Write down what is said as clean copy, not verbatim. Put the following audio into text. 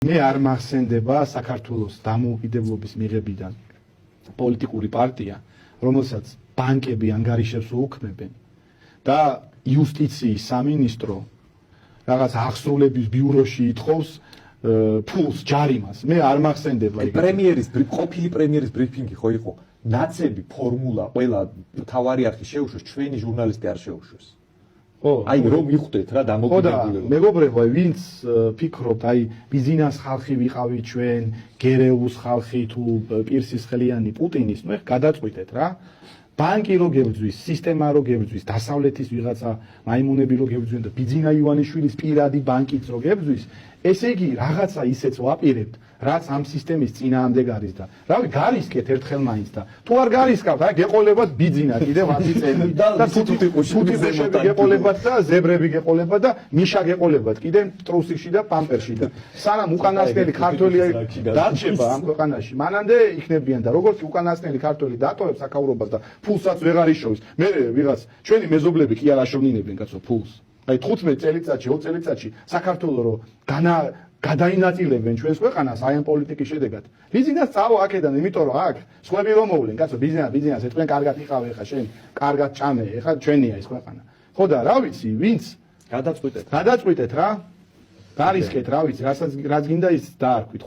მე არ მახსენდება საქართველოს დამოუკიდებლობის მიღებიდან პოლიტიკური პარტია, რომელსაც ბანკები ანგარიშებს უქმებენ და იუსტიციის სამინისტრო რაღაც აღსრულების ბიუროში ითხოვს ფულს ჯარიმას. მე არ მახსენდება ეგ. ყოფილი პრემიერის ბრიფინგი ხო იყო? ნაცები ფორმულა ყველა თავარი არხი შეუშვეს, ჩვენი ჟურნალისტი არ შეუშვეს. აი რომ მიხვდეთ რა დამოკიდებულება. მეგობრებო, ვინც ფიქრობთ, აი ბიზნეს ხალხი ვიყავით ჩვენ, გერეუს ხალხი თუ პირსისხლიანი პუტინის, ნუ ეხ გადაწყვიტეთ რა. ბანკი რო გებრძვის, სისტემა რო გებრძვის, დასავლეთის ვიღაცა მაიმუნები რო გებრძვიან და ბიძინა ივანიშვილის პირადი ბანკიც რო გებრძვის, ესე იგი რაღაცა ისეც ვაპირებთ, რაც ამ სისტემის წინააღმდეგ არის და რავი გარისკეთ ერთხელ მაინც და თუ არ გარისკავთ, აი გეყოლებათ ბიძინა კიდევ 10 წელი და თუთიყუშები გეყოლებათ და ზებრები გეყოლებათ და მიშა გეყოლებათ კიდე ტრუსიკში და პამპერში და სანამ უკანასკნელი ქართველი დარჩება ამ ქვეყანაში, მანამდე იქნებიან და როგორც უკანასკნელი ქართველი დატოვებს საკაურობას და ფულსაც ვეღარ იშოვის. მე ვიღაც ჩვენი მეზობლები კი არ აშოვნინებენ კაცო ფულს. აი 15 წელიწადში, 20 წელიწადში საქართველოს რო გადაინაწილებენ ჩვენს ქვეყანას აი ამ პოლიტიკის შედეგად. ბიზნეს წავა აქედან, იმიტომ რომ აქ სხვები რომ მოვლენ, კაცო ბიზნეს ეთქვენ კარგად იყავე ხა შენ, კარგად ჭამე, ხა ჩვენია ეს ქვეყანა. ხო და რა ვიცი, ვინც გადაწყვიტეთ რა. გარისკეთ რა ვიცი, რაც გინდა ის დაარქვით.